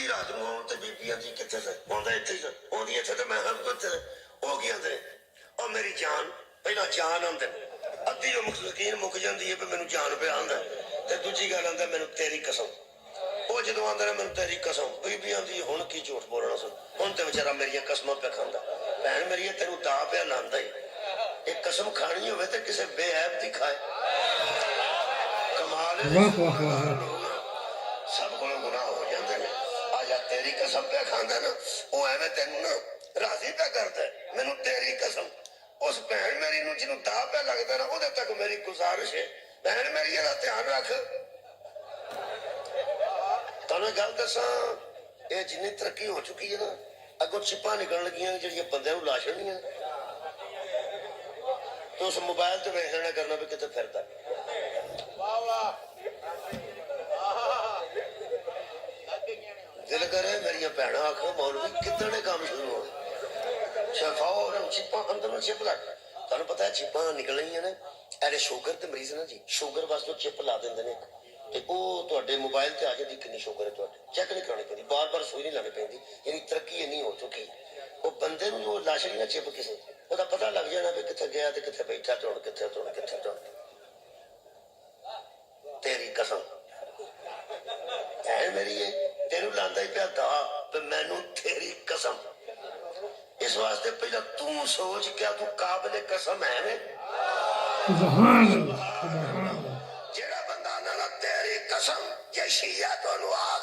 رات کو آؤں تو بیبیاں جی کتنے سے آدھا اتنے سے آدھی اتنے تو میں ہم کتنے وہ کی آدھے اور میری جان پہلا جان آدھے ادھی جو یقین مک جاتی ہے پہ مینو جان پہ آدھا تو دوجی گل آدھا مینو تیری قسم وہ جدو آدھا نا مینو تیری قسم بیبی آدھی ہوں کی جھوٹ بولنا سن ہوں تو بچارا میری قسم پہ کھانا بہن میری تینوں دا پہ لانا ہی ایک قسم کھانی ہوئے تو کسی بے عیب دی کھائے کمال سب کو گناہ ہو جاندے نے آجا تیری قسم پہ کھانا نا وہ ایویں تینوں نا راضی پہ کرتا ہے مینوں تیری قسم اس بہن میری نو جنوں دا پہ لگتا نا وہ تک میری گزارش ہے بہن میری یہ دھیان رکھ تمہیں گل دساں یہ جنی ترقی ہو چکی ہے نا اگوں چپاں نکلن لگیاں جڑیاں بندے نوں لا چھڑنیاں تو اس موبائل تے ویکھ لینا کرنا بھی کتے پھردا دل کرے میری بھੈਣਾਂ آکھو مولوی کتنے کام شروع ہو فورن چپاں اندر چپ لگ تمہیں پتا ہے چپاں نکلنیاں نے ایڈے شوگر تے مریض نا جی شوگر واسطے چپ لا دیندے نے تے او تواڈے موبائل تے آ جاندی کنی شوگر ہے تواڈے چیک نہیں کرانی پیندی بار بار سوئی نہیں لانی پیندی یعنی ترقی نہیں ہو چکی وہ بندے نوں جو لاش نہیں چپ کسے وہ پتہ لگ جانا بھی کتنے گیا تے کتنے بیٹھا ٹوڑ کتنے تیری قسم ہے میری تینوں لاندا ہی پیا دا تے مینوں تیری قسم اس واسطے پہلا تو سوچ کیا تو قابل قسم ہے میں سبحان اللہ جیڑا بندہ نہ تیری قسم یہ شیعہ تو نو آگ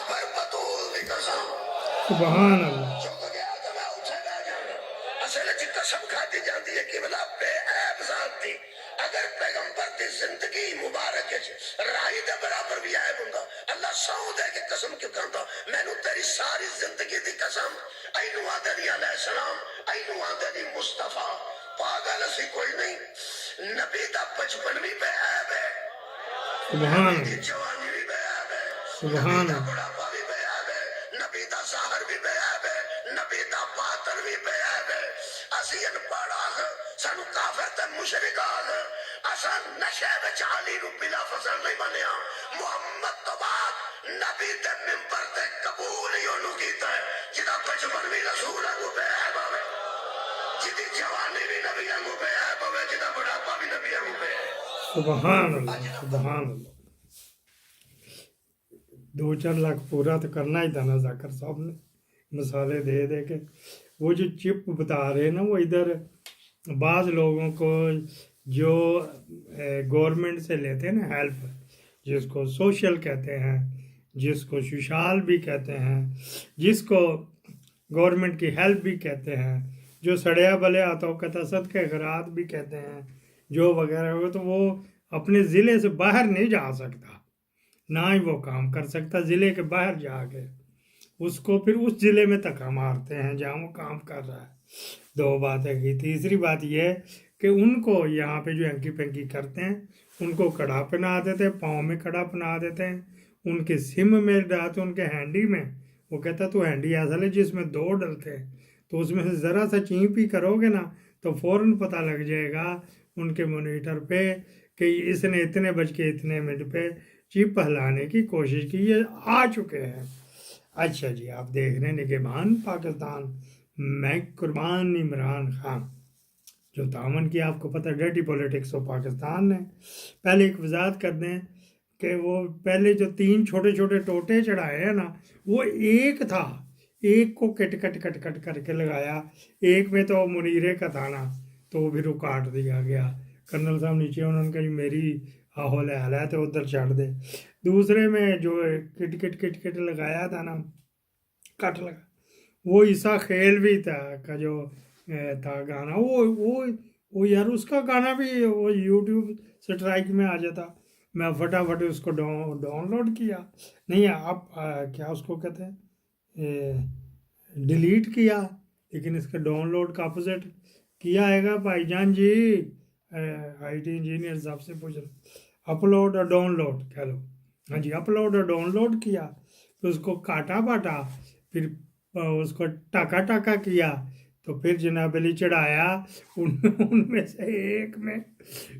پر بطول دی قسم سبحان اللہ چک گیا تو میں اٹھے نہ جانا اصل جی قسم کھاتی جاتی ہے کہ بلا بے عیب ذات دی اگر پیغمبر دی زندگی مبارک راہی دے برابر بھی عیب ہوندا اللہ سو دے کے قسم کیوں کردا مینوں تیری ساری زندگی دی قسم اینو آدھے دی علیہ السلام اینو آدھے دی مصطفیٰ پاگل اسی کوئی نہیں نبی دا بچپن بھی بے عیب ہے سبحان نبی دی اللہ جوانی بھی بے عیب ہے سبحان نبی دا اللہ بڑھاپا بھی بے عیب ہے نبی دا ظاہر بھی بے عیب ہے نبی دا باطن بھی بے عیب ہے اسی انپڑھ آگ سانو کافر تے مشرک آگ اساں نشے وچ علی نو بلا فضل نہیں بنیا محمد تو بعد نبی تے منبر تے قبول ہی اونوں کیتا ہے جدا بچپن بھی رسول اگوں بے عیب ہوے جدی جوانی بھی نبی اگوں بے عیب ہوے جدا بڑھاپا بھی نبی اگوں بے عیب سبحان اللہ سبحان اللہ 2-4 لاکھ پورا تو کرنا ہی تھا نا ذاکر صاحب نے مثالیں دے دے کے وہ جو چپ بتا رہے نا وہ ادھر بعض لوگوں کو جو گورنمنٹ سے لیتے ہیں نا ہیلپ جس کو سوشل کہتے ہیں جس کو سوشال بھی کہتے ہیں جس کو گورنمنٹ کی ہیلپ بھی کہتے ہیں جو سڑیا بلے ہاتھوں کا تصد کے خیرات بھی کہتے ہیں جو وغیرہ ہو تو وہ اپنے ضلع سے باہر نہیں جا سکتا نہ ہی وہ کام کر سکتا ضلع کے باہر جا کے اس کو پھر اس ضلع میں تکا مارتے ہیں جہاں وہ کام کر رہا ہے 2 باتیں کی تیسری بات یہ ہے کہ ان کو یہاں پہ جو ہنکی پنکی کرتے ہیں ان کو کڑا پہنا دیتے ہیں پاؤں میں کڑا پہنا دیتے ہیں ان کے سم میں ڈالتے ان کے ہینڈی میں وہ کہتا تو ہینڈی ایسا ہے جس میں 2 ڈلتے ہیں تو اس میں سے ذرا سا چینپ ہی کرو گے نا تو فوراً پتہ لگ جائے گا ان کے مانیٹر پہ کہ اس نے اتنے بج کے اتنے منٹ پہ چپ ہلانے کی کوشش کی یہ آ چکے ہیں اچھا جی آپ دیکھ رہے ہیں نگہبان پاکستان میں قربان عمران خان جو تعاون کیا آپ کو پتہ ڈرٹی پولیٹکس آف پاکستان نے پہلے ایک وضاحت کر دیں کہ وہ پہلے جو 3 چھوٹے چھوٹے ٹوٹے چڑھائے ہیں نا وہ ایک تھا ایک کو کٹ کر کے لگایا ایک میں تو منیرے کا تھا نا تو وہ بھی کاٹ دیا گیا کرنل صاحب نیچے انہوں نے کہا میری آہول حال ہے تو ادھر چڑھ دے دوسرے میں جو کٹ لگایا تھا نا کٹ لگا وہ عیسیٰ خیل بھی تھا کا جو تھا گانا وہ یار اس کا گانا بھی وہ یوٹیوب سٹرائک میں آ جاتا میں فٹافٹ اس کو ڈاؤن لوڈ کیا نہیں آپ کیا اس کو کہتے ہیں ڈیلیٹ کیا لیکن اس کا ڈاؤن لوڈ کا اپوزٹ کیا ہے گا بھائی جان جی آئی ٹی انجینئر صاحب سے پوچھ رہا اپلوڈ اور ڈاؤن لوڈ کہہ لو ہاں جی اپلوڈ اور ڈاؤن لوڈ کیا پھر اس کو کاٹا باٹا پھر اس کو ٹاکا کیا تو پھر جناب علی چڑھایا ان میں سے ایک میں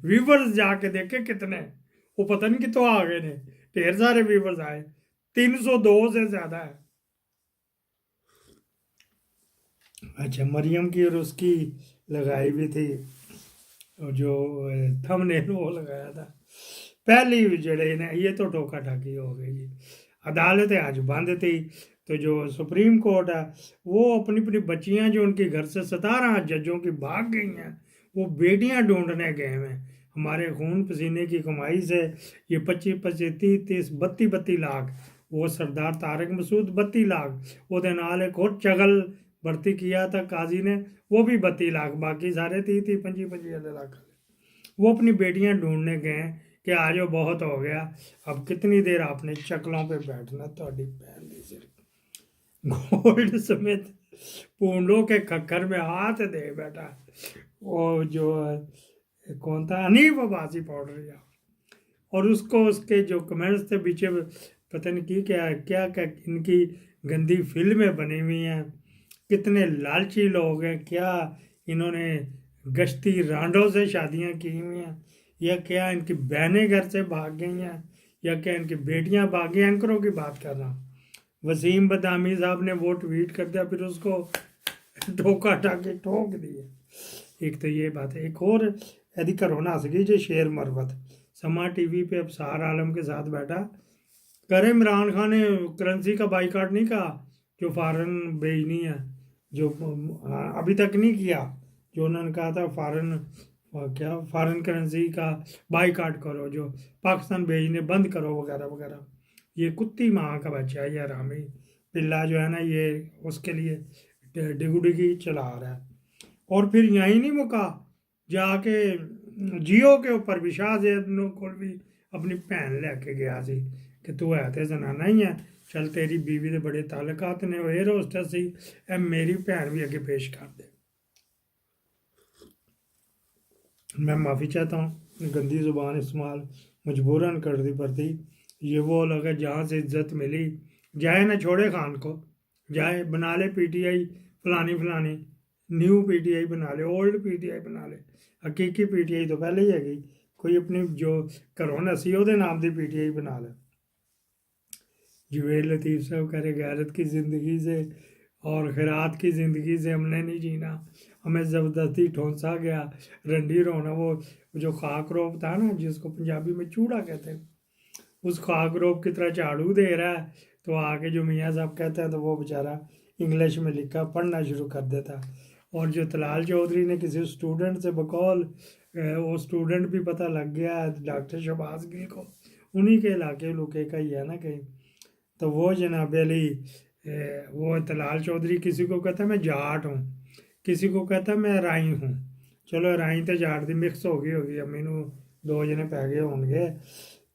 ویورز جا کے دیکھے کتنے وہ پتہ نہیں کتوں آ گئے نے ڈھیر سارے ویورز آئے 302 سے زیادہ ہے. اچھا مریم کی اور اس کی لگائی بھی تھی جو تھم نے وہ لگایا تھا پہلی جڑے نے یہ تو ٹوکا ٹاکی ہو گئی جی. عدالتیں آج بند تھی تو جو سپریم کورٹ ہے وہ اپنی اپنی بچیاں جو ان کے گھر سے 17 ججوں کی بھاگ گئی ہیں وہ بیٹیاں ڈھونڈنے گئے ہیں. ہمارے خون پسینے کی کمائی سے یہ 25 30 32 لاکھ وہ سردار طارق مسعود 32 لاکھ وہ نال ایک اور چغل بھرتی کیا تھا قاضی نے وہ بھی 32 لاکھ باقی سارے 30 25 لاکھ وہ اپنی بیٹیاں ڈھونڈنے گئے کہ آج وہ بہت ہو گیا اب کتنی دیر آپ نے چکلوں پہ بیٹھنا تھوڑی بہن دی صرف گولڈ سمیت پونڈوں کے کھکر میں ہاتھ دے بیٹھا وہ جو کون تھا انیف عباسی پاؤڈر یا اور اس کو اس کے جو کمنٹس تھے پیچھے پتہ نہیں کی کیا ان کی گندی فلمیں بنی ہوئی ہیں کتنے لالچی لوگ ہیں کیا انہوں نے گشتی رانڈوں سے شادیاں کی ہوئی ہیں یا کیا ان کی بہنیں گھر سے بھاگ گئی ہیں یا کیا ان کی بیٹیاں بھاگ گئی اینکروں کی بات کر رہا ہوں. وسیم بدامی صاحب نے وہ ٹویٹ کر دیا پھر اس کو ٹوکا ٹاکے ٹھوک دیا. ایک تو یہ بات ہے ایک اور ایدی کرونا سکی جو شیر مروت سما ٹی وی پہ ابصار عالم کے ساتھ بیٹھا کرے عمران خان نے کرنسی کا بائی کاٹ نہیں کہا جو فارن بھیجنی ہے جو ابھی تک نہیں کیا جو انہوں نے کہا تھا فارن کرنسی کا بائی کاٹ کرو جو پاکستان بھیجنے بند کرو وغیرہ وغیرہ. یہ کتی ماں کا بچہ ہے یہ رامی پلا جو ہے نا یہ اس کے لیے ڈگو ڈگی چلا رہا ہے. اور پھر یہیں نہیں مکا جا کے جیو کے اوپر بھی شاہ زیب کو بھی اپنی بھن لے کے گیا سی کہ تو ہے تے زنانہ ہی ہے چل تیری بیوی دے بڑے تعلقات نے وہ ایئر ہوسٹس سی اے میری بھن بھی اگے پیش کر دے. میں معافی چاہتا ہوں گندی زبان استعمال مجبوراً کر دی پڑتی یہ وہ لوگ ہے جہاں سے عزت ملی جائے نہ چھوڑے خان کو جائے بنا لے پی ٹی آئی فلانی نیو پی ٹی آئی بنا لے اولڈ پی ٹی آئی بنا لے حقیقی پی ٹی آئی تو پہلے ہی ہے گئی کوئی اپنی جو کرونا سی وہ نام دی پی ٹی آئی بنا لے. جویل لطیف صاحب کہہ رہے غیرت کی زندگی سے اور خیرات کی زندگی سے ہم نے نہیں جینا ہمیں زبردستی ٹھونسا گیا رنڈی رونا وہ جو خاک روب تھا نا جس کو پنجابی میں چوڑا کہتے ہیں اس خاک روب کی طرح جھاڑو دے رہا ہے تو آگے جو میاں صاحب کہتے ہیں تو وہ بیچارہ انگلش میں لکھا پڑھنا شروع کر دیتا. اور جو طلال چودھری نے کسی اسٹوڈنٹ سے بقول وہ اسٹوڈنٹ بھی پتہ لگ گیا ڈاکٹر شہباز گل کو انہی کے علاقے لوکے کا ہی ہے نا کہیں تو وہ جناب علی وہ طلال چودھری کسی کو کہتا ہے میں جاٹ ہوں کسی کو کہتا ہے میں رائی ہوں چلو رائی تو جاٹ دی مکس ہوگی امی نو دو جنے پہ گئے ہوں گے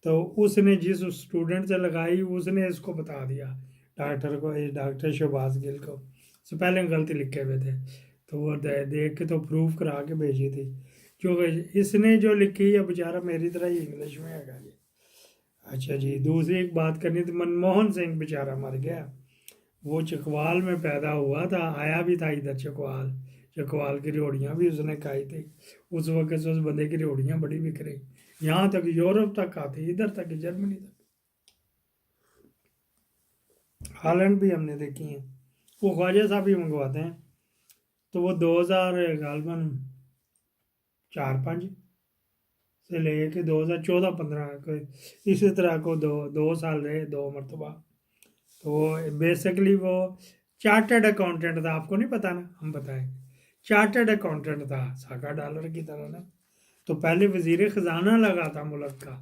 تو اس نے جس اسٹوڈنٹ سے لگائی اس نے اس کو بتا دیا ڈاکٹر کو ڈاکٹر شہباز گل کو سپیلنگ غلطی لکھے ہوئے تھے تو وہ دیکھ کے تو پروف کرا کے بھیجی تھی جو اس نے جو لکھی ہے بیچارہ میری طرح ہی انگلش میں ہے گا جی. اچھا جی دوسری ایک بات کرنی تھی منموہن سنگھ بیچارہ مر گیا وہ چکوال میں پیدا ہوا تھا آیا بھی تھا ادھر چکوال کی ریوڑیاں بھی اس نے کھائی تھی اس وقت سے اس بندے کی ریوڑیاں بڑی بک رہی یہاں تک یورپ تک آتی ادھر تک جرمنی تک ہالینڈ بھی ہم نے دیکھی ہیں وہ خواجہ صاحب بھی منگواتے ہیں تو وہ 2000 غالباً 4-5 سے لے کے 2014-15 اسی طرح کو 2 سال رہے 2 مرتبہ تو وہ بیسکلی وہ چارٹرڈ اکاؤنٹنٹ تھا آپ کو نہیں پتا نا ہم بتائیں چارٹرڈ اکاؤنٹنٹ تھا ساکا ڈالر کی طرح نا تو پہلے وزیر خزانہ لگا تھا ملک کا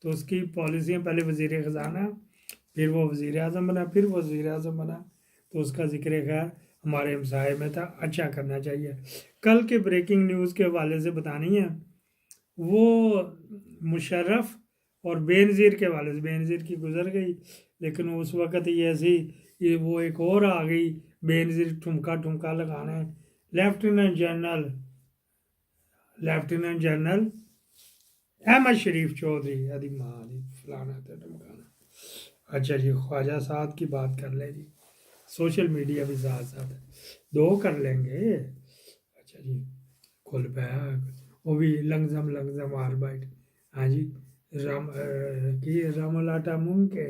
تو اس کی پالیسیاں پہلے وزیر خزانہ پھر وہ وزیر اعظم بنا پھر وہ وزیر اعظم بنا تو اس کا ذکر خیر ہمارے ہمسائے میں تھا اچھا کرنا چاہیے. کل کے بریکنگ نیوز کے حوالے سے بتانی ہے وہ مشرف اور بے نظیر کے حوالے سے بے نظیر کی گزر گئی لیکن اس وقت یہ ایسی وہ ایک اور آ گئی بے نظیر ٹھمکا لگانے لیفٹیننٹ جنرل احمد شریف چودھری ادی ماں دی فلانا ٹمکانا. اچھا جی خواجہ صاحب کی بات کر لیں جی سوشل میڈیا بھی ساتھ 2 کر لیں گے. اچھا جی کھل پایا وہ بھی لنگزم آر بائٹ ہاں جی رام کی رام لاٹا مونگ کے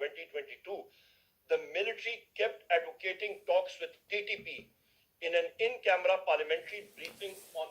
2022 the military kept advocating talks with TTP in an in-camera parliamentary briefing on